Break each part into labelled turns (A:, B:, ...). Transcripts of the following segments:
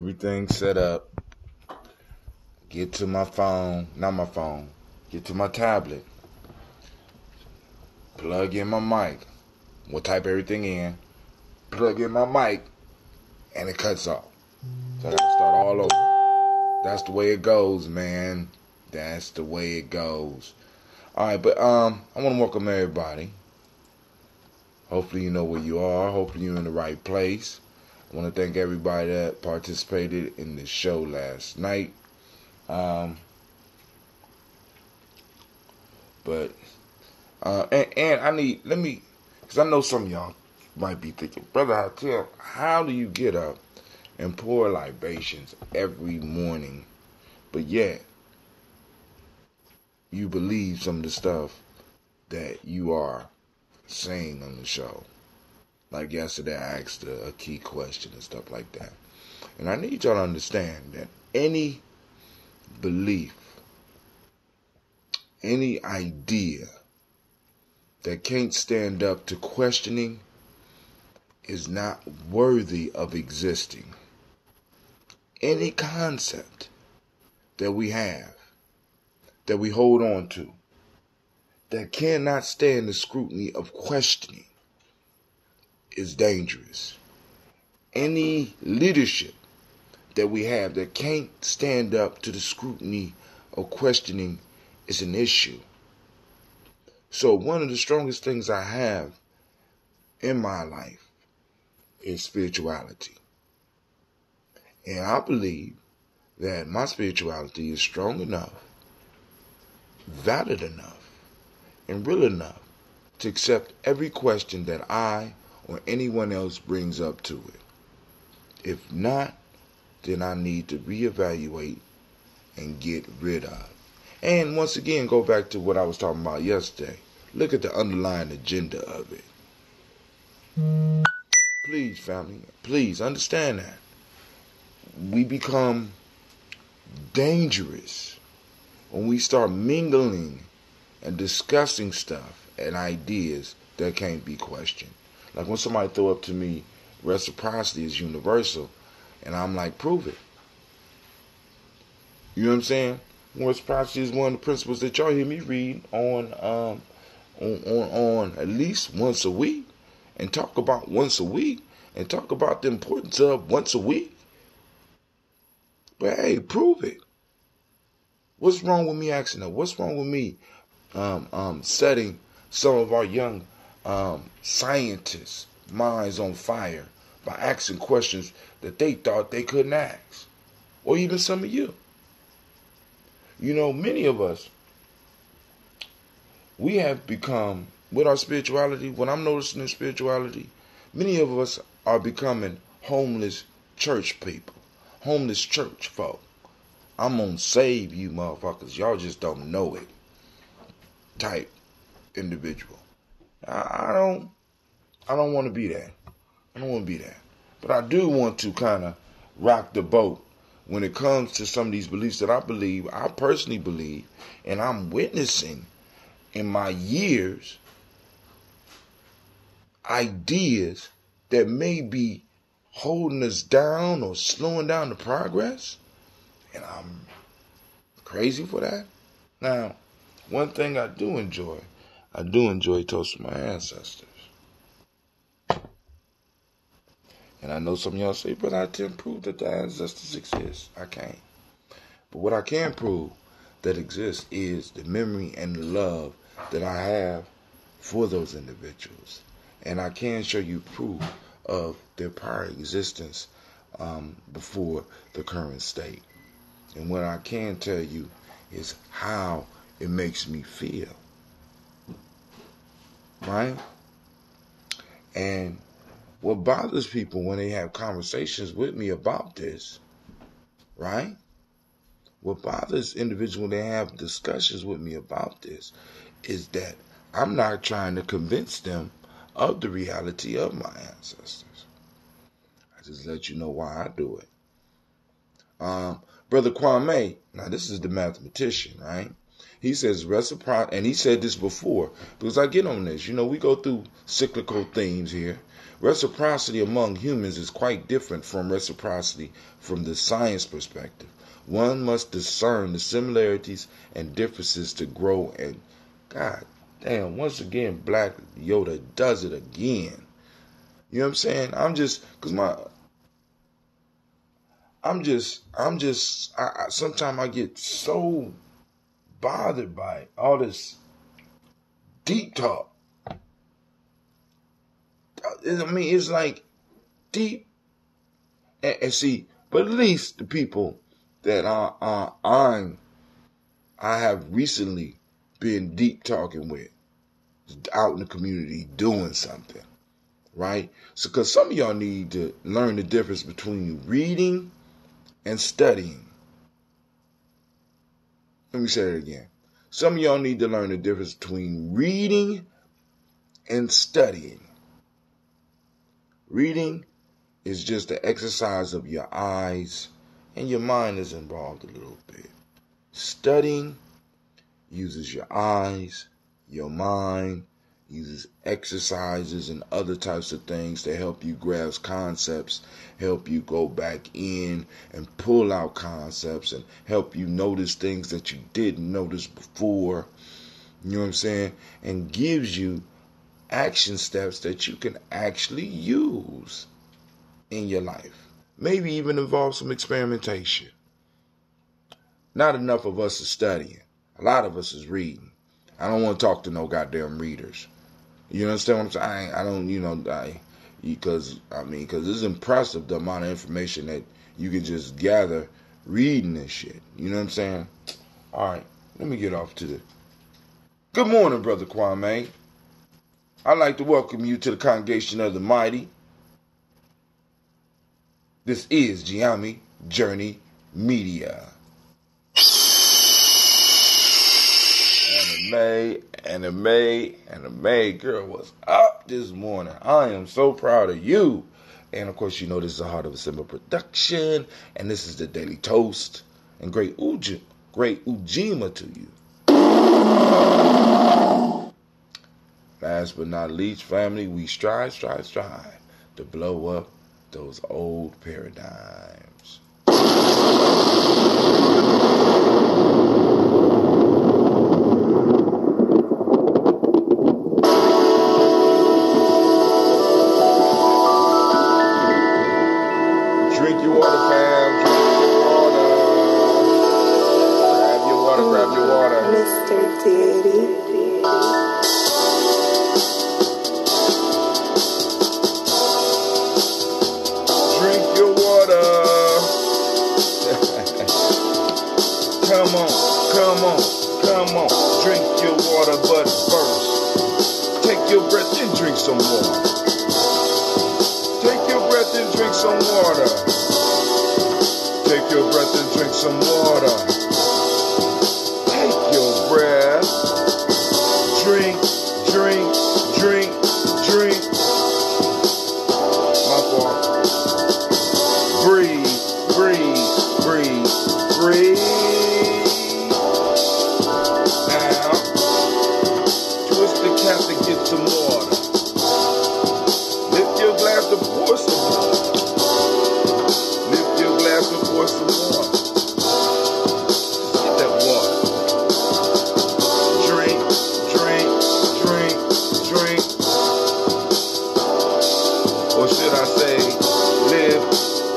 A: Everything set up. Get to my phone, not my phone. Get to my tablet. Plug in my mic. We'll type everything in. Plug in my mic, and it cuts off. So I gotta start all over. That's the way it goes, man. That's the way it goes. All right, but I want to welcome everybody. Hopefully you know where you are. Hopefully you're in the right place. I want to thank everybody that participated in the show last night. But I need, because I know some of y'all might be thinking, Brother Hatil, how do you get up and pour libations every morning, but yet you believe some of the stuff that you are saying on the show? Like yesterday, I asked a key question and stuff like that. And I need y'all to understand that any belief, any idea that can't stand up to questioning is not worthy of existing. Any concept that we have, that we hold on to, that cannot stand the scrutiny of questioning is dangerous. Any leadership that we have that can't stand up to the scrutiny of questioning is an issue. So one of the strongest things I have in my life is spirituality. And I believe that my spirituality is strong enough, valid enough, and real enough to accept every question that I or anyone else brings up to it. If not, then I need to reevaluate and get rid of. And once again, go back to what I was talking about yesterday. Look at the underlying agenda of it. Please, family, please understand that. We become dangerous when we start mingling and discussing stuff and ideas that can't be questioned. Like when somebody throw up to me, reciprocity is universal, and I'm like, prove it. You know what I'm saying? Reciprocity is one of the principles that y'all hear me read on at least once a week, and talk about once a week, and talk about the importance of once a week. But hey, prove it. What's wrong with me asking that? What's wrong with me setting some of our young scientists' minds on fire by asking questions that they thought they couldn't ask? Or even some of you. You know, many of us, we have become, with our spirituality, what I'm noticing in spirituality, many of us are becoming homeless church people, homeless church folk. I'm gonna save you motherfuckers, y'all just don't know it type individual. I don't want to be that. I don't want to be that. But I do want to kind of rock the boat when it comes to some of these beliefs that I personally believe, and I'm witnessing in my years, ideas that may be holding us down or slowing down the progress. And I'm crazy for that. Now, one thing I do enjoy toasting my ancestors. And I know some of y'all say, but I can't prove that the ancestors exist. I can't. But what I can prove that exists is the memory and the love that I have for those individuals. And I can show you proof of their prior existence before the current state. And what I can tell you is how it makes me feel. Right? And what bothers people when they have conversations with me about this, right? What bothers individuals when they have discussions with me about this is that I'm not trying to convince them of the reality of my ancestors. I just let you know why I do it. Brother Kwame, now this is the mathematician, right? He says reciprocity, and he said this before, because I get on this. We go through cyclical themes here. Reciprocity among humans is quite different from reciprocity from the science perspective. One must discern the similarities and differences to grow, and God damn, once again, Black Yoda does it again. You know what I'm saying? Sometimes I get so bothered by all this deep talk. I mean, it's like deep, and see, but at least the people that I have recently been deep talking with, out in the community doing something, right? So, because some of y'all need to learn the difference between reading and studying. Let me say it again. Some of y'all need to learn the difference between reading and studying. Reading is just the exercise of your eyes, and your mind is involved a little bit. Studying uses your eyes, your mind, uses exercises and other types of things to help you grasp concepts, help you go back in and pull out concepts, and help you notice things that you didn't notice before. You know what I'm saying? And gives you action steps that you can actually use in your life. Maybe even involve some experimentation. Not enough of us is studying. A lot of us is reading. I don't want to talk to no goddamn readers. You understand what I'm saying? I don't, because it's impressive the amount of information that you can just gather reading this shit. You know what I'm saying? All right, let me get off to the. Good morning, Brother Kwame. I'd like to welcome you to the Congregation of the Mighty. This is Gye-Nyame Journey Media. Anime girl was up this morning. I am so proud of you. And of course, this is a Heart of a Simple production. And this is the Daily Toast. And great Ujima to you. Last but not least, family, we strive to blow up those old paradigms. Drink your water, fam. Drink your water. Grab your water.
B: Mr. Diddy.
A: Come on, drink your water, but first, take your breath and drink some water. Take your breath and drink some water. Take your breath and drink some water. Take your breath, drink. My fault. Breathe. To get some water. Lift your glass to pour some water. Lift your glass to pour some water. Just get that water. Drink. Or should I say, live,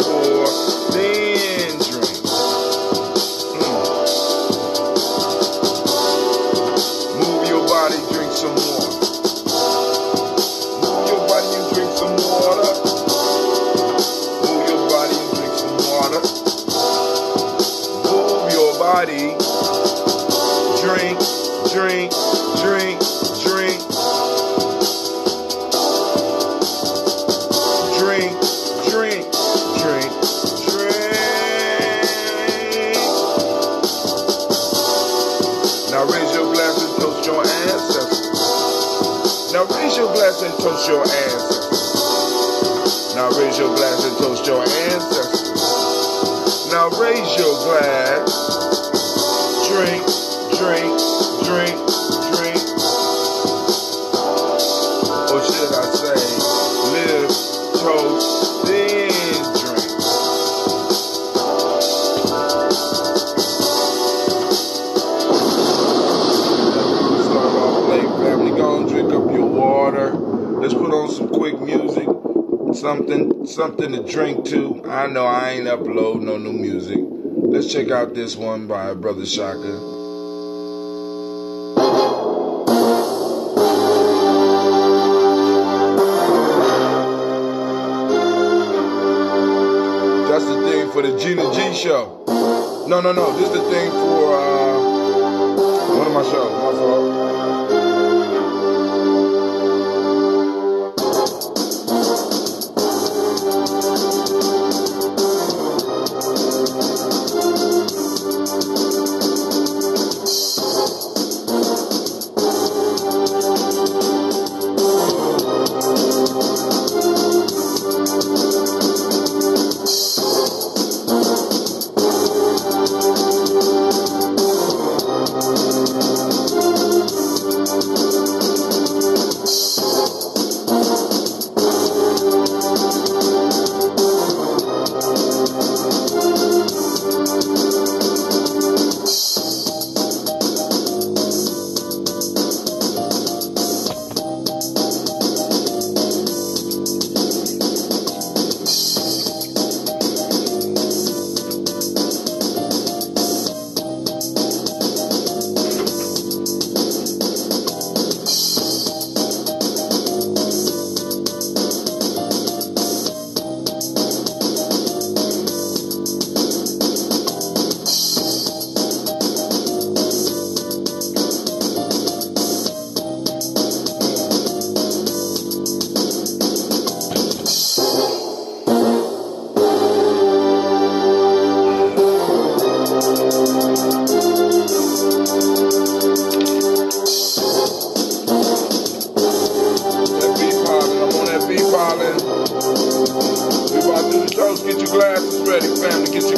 A: pour, then drink. Move your body, drink some water. Drink. Now raise your glass and toast your ancestors. Now raise your glass and toast your ancestors. Now raise your glass and toast your ancestors. Now raise your glass. Drink. drink, drink, drink. Or should I say, live, toast, then drink. Start off late, family. Go and drink up your water. Let's put on some quick music. Something to drink to. I know I ain't uploading no new music. Let's check out this one by Brother Shaka. That's the thing for the Gina G show. No. This is the thing for one of my shows. My fault.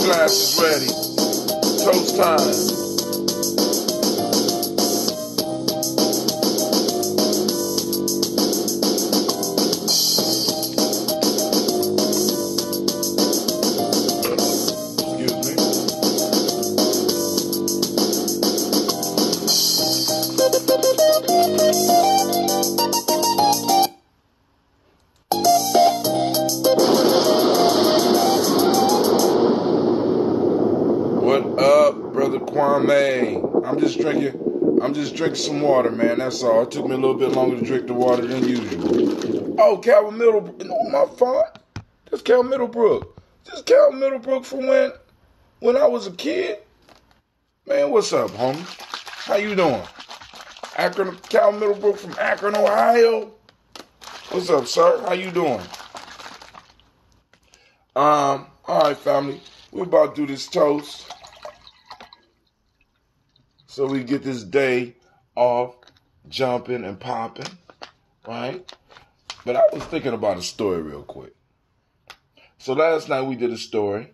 A: Glasses ready. Toast time. I'm just drinking some water, man. That's all. It took me a little bit longer to drink the water than usual. Oh, Calvin Middlebrook. No, my fault. That's Cal Middlebrook. Just Cal Middlebrook from when I was a kid. Man, what's up, homie? How you doing? Akron, Cal Middlebrook from Akron, Ohio. What's up, sir? How you doing? All right, family. We're about to do this toast. So we get this day off jumping and popping, right? But I was thinking about a story real quick. So last night we did a story.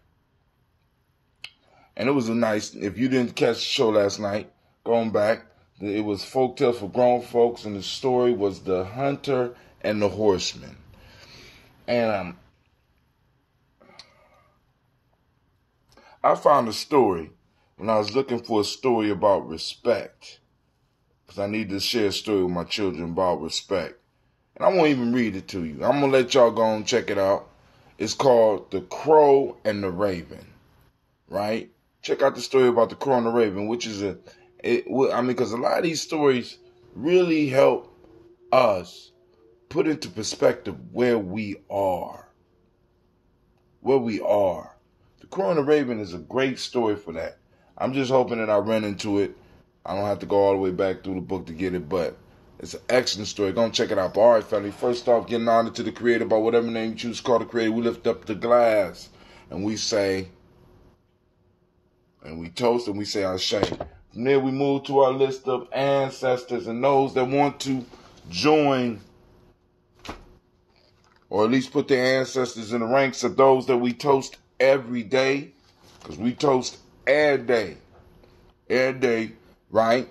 A: And it was a nice, if you didn't catch the show last night, going back, it was Folktales for grown folks. And the story was The Hunter and the Horseman. And I found a story when I was looking for a story about respect, because I need to share a story with my children about respect. And I won't even read it to you. I'm going to let y'all go and check it out. It's called The Crow and the Raven, right? Check out the story about the Crow and the Raven, which is because a lot of these stories really help us put into perspective where we are. The Crow and the Raven is a great story for that. I'm just hoping that I run into it. I don't have to go all the way back through the book to get it, but it's an excellent story. Go and check it out. But all right, family. First off, getting honored to the Creator by whatever name you choose to call the Creator. We lift up the glass and we say, and we toast and we say Ashe. From there, we move to our list of ancestors and those that want to join, or at least put their ancestors in the ranks of those that we toast every day, because we toast every day. right?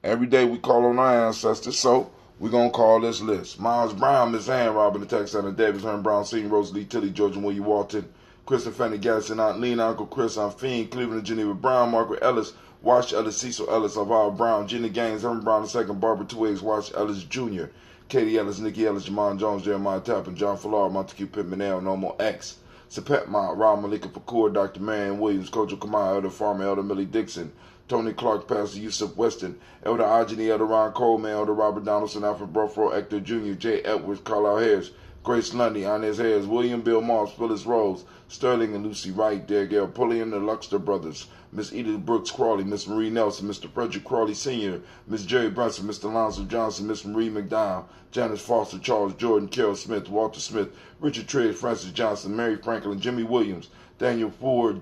A: Every day we call on our ancestors, so we're going to call this list. Miles Brown, Miss Ann, Robin, the Texan, Davis, Herman Brown, Senior, Rosalie, Tilly, George, and William Walton, Kristen, Fanny, Gadsden, Aunt Lena, Uncle Chris, Aunt Fiend, Cleveland, Geneva Brown, Margaret Ellis, Wash Ellis, Cecil Ellis, Alvaro Brown, Gina Gaines, Herman Brown II, Barbara Twigs, Wash Ellis Jr., Katie Ellis, Nikki Ellis, Jamon Jones, Jeremiah Tappan, John Fallard, Montague Pittman, Normal X, Sapet Ma, Ron Malika Fakur, Dr. Marion Williams, Kojo Kamai, Elder Farmer, Elder Millie Dixon, Tony Clark, Pastor Yusuf Weston, Elder Ajani, Elder Ron Coleman, Elder Robert Donaldson, Alfred Brufro, Hector Jr., J. Edwards, Carlisle Harris, Grace Lundy, Inez Harris, William Bill Moss, Phyllis Rose, Sterling and Lucy Wright, Derek L. Pulliam, the Luxter Brothers, Miss Edith Brooks Crawley, Miss Marie Nelson, Mr. Frederick Crawley Sr., Miss Jerry Brunson, Mr. Lonzo Johnson, Miss Marie McDowell, Janice Foster, Charles Jordan, Carol Smith, Walter Smith, Richard Triggs, Francis Johnson, Mary Franklin, Jimmy Williams, Daniel Ford,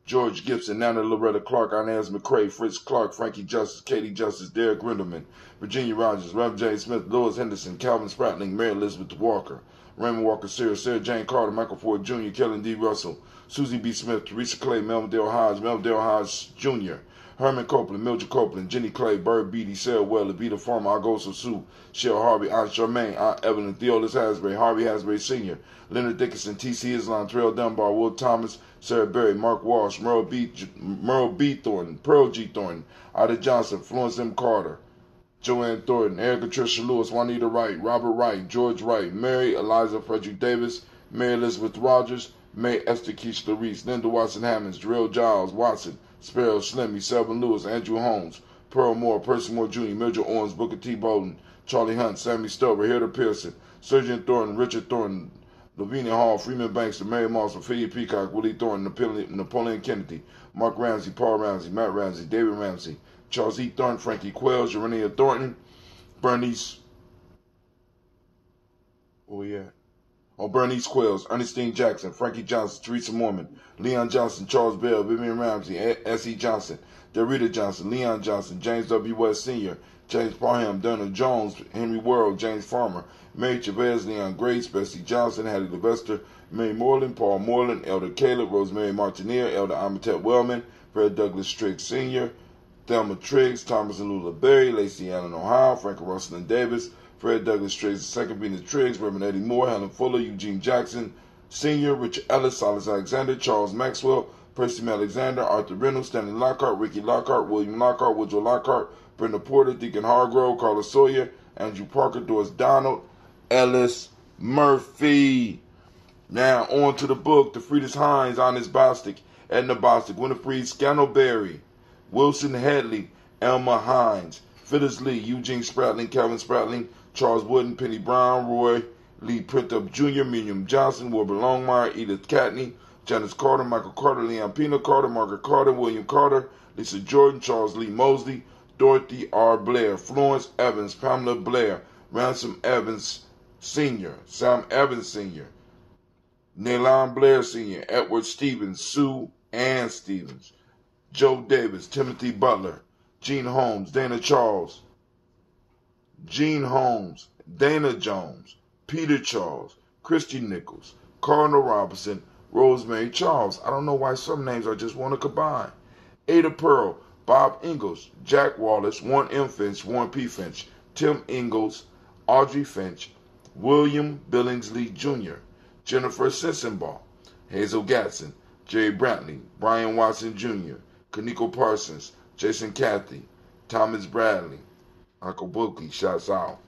A: George Gibson, Nana Loretta Clark, Inez McCrae, Fritz Clark, Frankie Justice, Katie Justice, Derek Rindelman, Virginia Rogers, Rev. J. Smith, Lewis Henderson, Calvin Spratling, Mary Elizabeth Walker, Raymond Walker, Sarah Jane Carter, Michael Ford Jr., Kellen D. Russell, Susie B. Smith, Teresa Clay, Melvin Dale Hodge Jr., Herman Copeland, Mildred Copeland, Jenny Clay, Bird Beatty, Sarah Well, Levita Farmer, Agoso Sue, Cheryl Harvey, Aunt Charmaine, Aunt Evelyn, Theolis Hasbury, Harvey Hasbury Sr., Leonard Dickinson, T.C. Islam, Terrell Dunbar, Will Thomas, Sarah Berry, Mark Walsh, Merle B. Thornton, Pearl G. Thornton, Ida Johnson, Florence M. Carter, Joanne Thornton, Erica Tricia Lewis, Juanita Wright, Robert Wright, George Wright, Mary Eliza Frederick Davis, Mary Elizabeth Rogers, May Esther Keishla Reese, Linda Watson Hammonds, Jarrell Giles Watson, Sparrow Slimmy, Selvin Lewis, Andrew Holmes, Pearl Moore, Percy Moore Jr., Mildred Owens, Booker T. Bowden, Charlie Hunt, Sammy Stover, Hilda Pearson, Surgeon Thornton, Richard Thornton, Lavinia Hall, Freeman Banks, Mary Moss, Ophelia Peacock, Willie Thornton, Napoleon Kennedy, Mark Ramsey, Paul Ramsey, Matt Ramsey, David Ramsey, Charles E. Thornton, Frankie Quells, Urania Thornton, Bernice, Bernice Quells, Ernestine Jackson, Frankie Johnson, Teresa Mormon, Leon Johnson, Charles Bell, Vivian Ramsey, S.E. Johnson, Darita Johnson, Leon Johnson, James W. West Sr., James Parham, Donald Jones, Henry Worrell, James Farmer, Mary Chavez, Leon Grace, Bessie Johnson, Hattie Levester, Mary Moreland, Paul Moreland, Elder Caleb, Rosemary Martineer, Elder Amatet Wellman, Fred Douglas Triggs Sr., Thelma Triggs, Thomas and Lula Berry, Lacey Allen Ohio, Frank Russell and Davis, Fred Douglas Triggs II, Venus Triggs, Reverend Eddie Moore, Helen Fuller, Eugene Jackson Sr., Richard Ellis, Silas Alexander, Charles Maxwell, Percy M. Alexander, Arthur Reynolds, Stanley Lockhart, Ricky Lockhart, William Lockhart, Woodrow Lockhart, Brenda Porter, Deacon Hargrove, Carla Sawyer, Andrew Parker, Doris Donald, Ellis Murphy. Now on to the book. The Friedrich Hines, Honest Bostic, Edna Bostic, Winifred Scanoberry, Wilson Headley, Elma Hines, Phyllis Lee, Eugene Spratling, Calvin Spratling, Charles Wooden, Penny Brown, Roy Lee Printup Jr., Miriam Johnson, Wilbur Longmire, Edith Catney, Janice Carter, Michael Carter, Leon Pina Carter, Margaret Carter, William Carter, Lisa Jordan, Charles Lee Mosley, Dorothy R. Blair, Florence Evans, Pamela Blair, Ransom Evans Sr., Sam Evans Sr., Naylan Blair Sr., Edward Stevens, Sue Ann Stevens, Joe Davis, Timothy Butler, Gene Holmes, Dana Charles, Gene Holmes, Dana Jones, Peter Charles, Christy Nichols, Cardinal Robinson, Rosemary Charles. I don't know why some names I just want to combine. Ada Pearl, Bob Ingalls, Jack Wallace, Warren M. Finch, Warren P. Finch, Tim Ingalls, Audrey Finch, William Billingsley Jr., Jennifer Sensenbaugh, Hazel Gatson, Jerry Brantley, Brian Watson Jr., Kaniko Parsons, Jason Cathy, Thomas Bradley, Uncle Bookie, shouts out.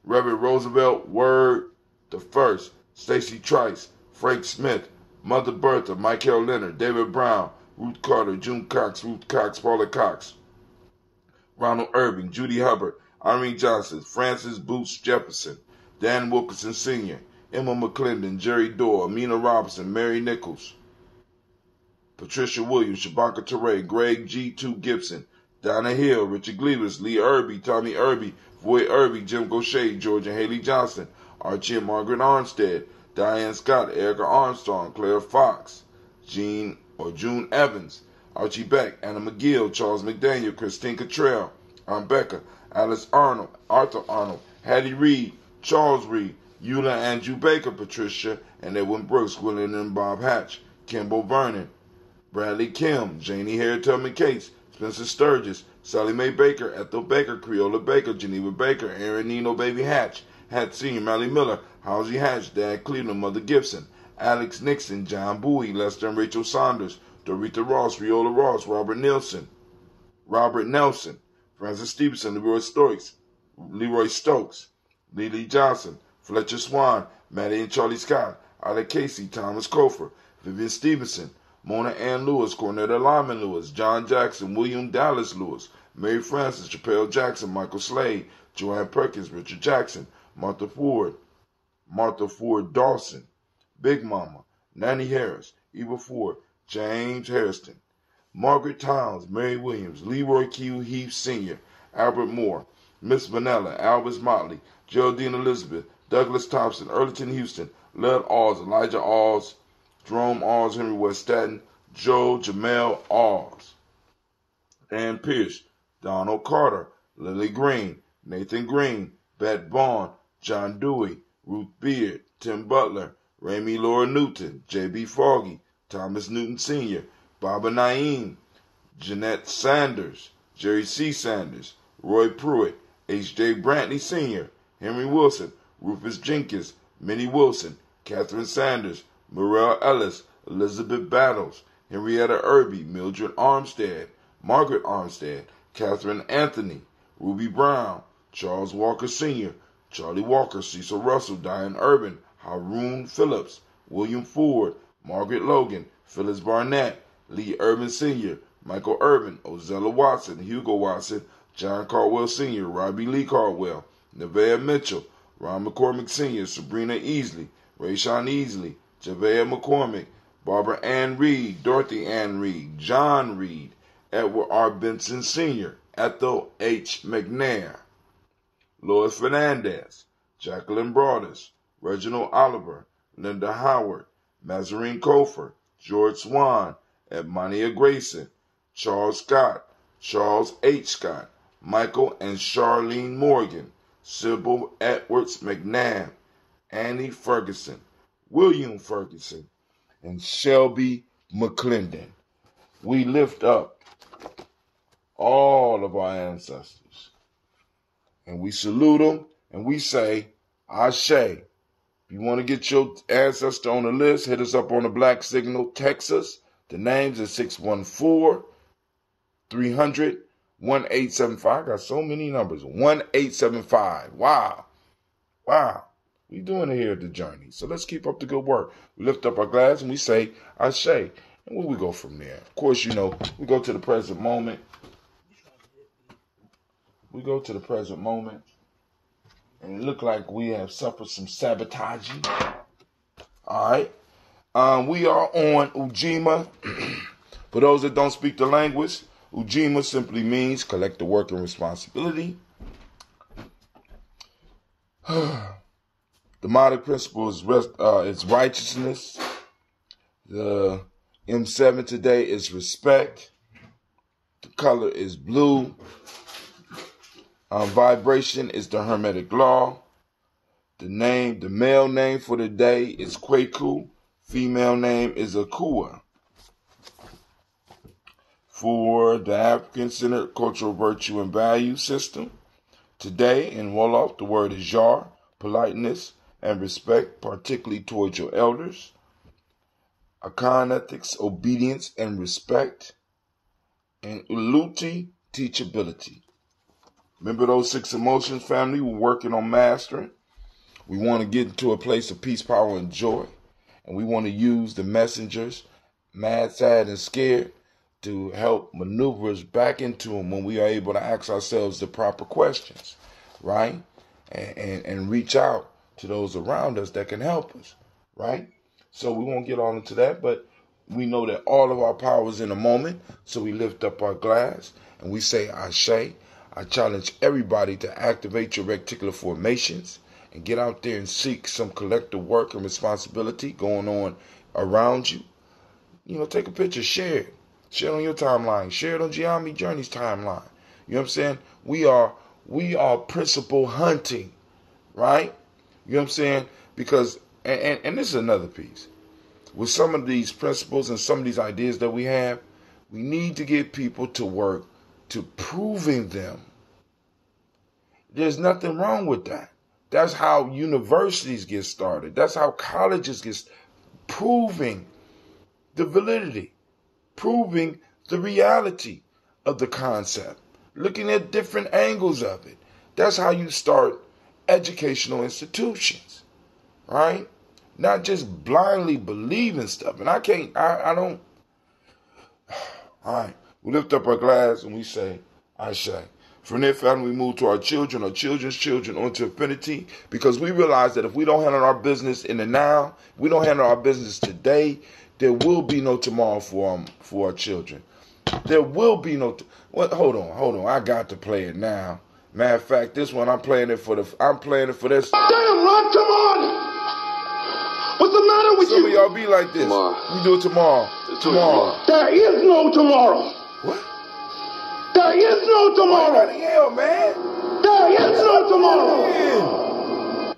A: Reverend Roosevelt Word the First, Stacy Trice, Frank Smith, Mother Bertha, Michael Leonard, David Brown, Ruth Carter, June Cox, Ruth Cox, Paula Cox, Ronald Irving, Judy Hubbard, Irene Johnson, Francis Boots Jefferson, Dan Wilkinson Sr., Emma McClendon, Jerry Dorr, Amina Robinson, Mary Nichols, Patricia Williams, Shabaka Teray, Greg G. 2 Gibson, Donna Hill, Richard Gleavis, Lee Irby, Tommy Irby, Voy Irby, Jim Gaucher, George and Haley Johnson, Archie and Margaret Armstead, Diane Scott, Erica Armstrong, Claire Fox, June Evans, Archie Beck, Anna McGill, Charles McDaniel, Christine Cottrell, Aunt Becca, Alice Arnold, Arthur Arnold, Hattie Reed, Charles Reed, Eula Andrew Baker, Patricia, and Edwin Brooks, William and Bob Hatch, Kimbo Vernon, Bradley Kim, Janie Hare Tubman Cates, Spencer Sturgis, Sally Mae Baker, Ethel Baker, Creola Baker, Geneva Baker, Aaron Nino Baby Hatch, Hatch Sr., Mally Miller, Halsey Hatch, Dad Cleveland, Mother Gibson, Alex Nixon, John Bowie, Lester and Rachel Saunders, Dorita Ross, Riola Ross, Robert Nelson, Francis Stevenson, Leroy Stokes, Lee Johnson, Fletcher Swan, Maddie and Charlie Scott, Ida Casey, Thomas Cofer, Vivian Stevenson, Mona Ann Lewis, Cornetta Lyman Lewis, John Jackson, William Dallas Lewis, Mary Frances, Chappelle Jackson, Michael Slade, Joanne Perkins, Richard Jackson, Martha Ford Dawson, Big Mama, Nanny Harris, Eva Ford, James Harrison, Margaret Towns, Mary Williams, Leroy Q. Heath Sr., Albert Moore, Miss Vanilla, Albus Motley, Geraldine Elizabeth, Douglas Thompson, Earlington Houston, Lud Alls, Elijah Alls, Jerome Alls, Henry West Staten, Joe Jamel Alls, Dan Pierce, Donald Carter, Lily Green, Nathan Green, Bet Vaughn, John Dewey, Ruth Beard, Tim Butler, Ramey Laura Newton, J.B. Foggy, Thomas Newton Sr., Baba Naeem, Jeanette Sanders, Jerry C. Sanders, Roy Pruitt, H.J. Brantley Sr., Henry Wilson, Rufus Jenkins, Minnie Wilson, Catherine Sanders, Morel Ellis, Elizabeth Battles, Henrietta Irby, Mildred Armstead, Margaret Armstead, Catherine Anthony, Ruby Brown, Charles Walker Sr., Charlie Walker, Cecil Russell, Diane Urban, Haroon Phillips, William Ford, Margaret Logan, Phyllis Barnett, Lee Urban Sr., Michael Urban, Ozella Watson, Hugo Watson, John Caldwell Sr., Robbie Lee Caldwell, Nevaeh Mitchell, Ron McCormick Sr., Sabrina Easley, Rayshawn Easley, Javea McCormick, Barbara Ann Reed, Dorothy Ann Reed, John Reed, Edward R. Benson Sr., Ethel H. McNair, Lois Fernandez, Jacqueline Broadus, Reginald Oliver, Linda Howard, Mazarine Kofer, George Swan, Edmonia Grayson, Charles Scott, Charles H. Scott, Michael and Charlene Morgan, Sybil Edwards McNabb, Annie Ferguson, William Ferguson, and Shelby McClendon. We lift up all of our ancestors, and we salute them, and we say, Ashe. If you want to get your ancestor on the list, hit us up on the Black Signal, Texas. The names is 614-300-1875. I got so many numbers. 1875. Wow. We doing it here at the Journey. So let's keep up the good work. We lift up our glass and we say, Ashe. And where we go from there? Of course, we go to the present moment. And it look like we have suffered some sabotaging. All right. We are on Ujima. For those that don't speak the language, Ujima simply means collective work and responsibility. The modic principle is righteousness. The M7 today is respect. The color is blue. Vibration is the Hermetic law. The male name for the day is Kwaku. Female name is Akua. For the African-centered cultural virtue and value system, today in Wolof, the word is Yar, politeness and respect, particularly towards your elders. Akan ethics, obedience and respect. And Uluti, teachability. Remember those 6 emotions, family, we're working on mastering. We want to get into a place of peace, power, and joy. And we want to use the messengers, mad, sad, and scared, to help maneuver us back into them when we are able to ask ourselves the proper questions, right? And reach out to those around us that can help us, right? So we won't get on into that, but we know that all of our power is in a moment. So we lift up our glass and we say, Ashe. I challenge everybody to activate your reticular formations and get out there and seek some collective work and responsibility going on around you. Take a picture, share it. Share it on your timeline. Share it on Gye-Nyame Journey's timeline. You know what I'm saying? We are principle hunting, right? You know what I'm saying? Because, and this is another piece. With some of these principles and some of these ideas that we have We need to get people to work to proving them. There's nothing wrong with that. That's how universities get started. That's how colleges get started. Proving the validity, proving the reality of the concept, looking at different angles of it. That's how you start educational institutions, right? Not just blindly believing stuff. And I don't. All right, we lift up our glass and we say, Ashe. From there, family, we move to our children's children, onto infinity, because we realize that if we don't handle our business in the now, we don't handle our business today, there will be no tomorrow for our children. There will be no. Hold on. I got to play it now. Matter of fact, this one I'm playing it for this.
C: Damn, Rod, come on! What's the matter with you?
A: Some of y'all be like this.
C: Tomorrow.
A: We do it tomorrow. Tomorrow.
C: There is no tomorrow.
A: What?
C: There is no tomorrow.
A: What the hell, man?
C: There is no tomorrow.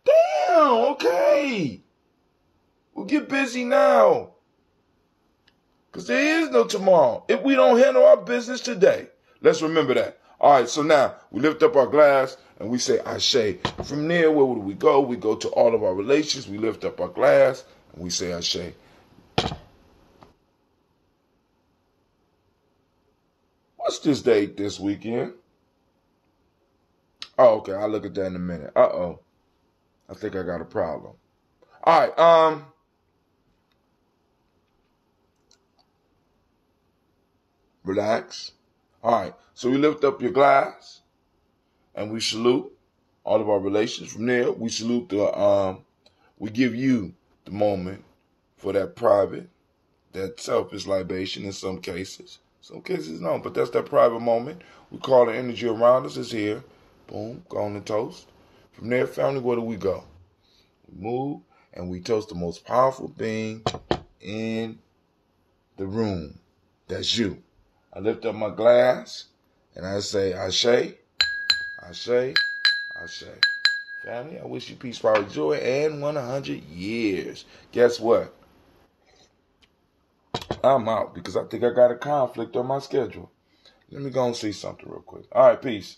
A: Damn, okay. We'll get busy now. Because there is no tomorrow if we don't handle our business today. Let's remember that. All right, so now we lift up our glass and we say Ashe. From there, where do we go? We go to all of our relations. We lift up our glass and we say Ashe. What's this date this weekend? Oh, okay. I'll look at that in a minute. Uh-oh. I think I got a problem. All right. Relax. All right. So we lift up your glass and we salute all of our relations. From there, we salute we give you the moment for that private, that selfish libation in some cases. Some cases no, but that's that private moment. We call the energy around us is here. Boom, go on and toast. From there, family, where do we go? We move and we toast the most powerful being in the room. That's you. I lift up my glass and I say, Ashe, Ashe, Ashe. Family, I wish you peace, power, joy, and 100 years. Guess what? I'm out because I think I got a conflict on my schedule. Let me go and see something real quick. All right, peace.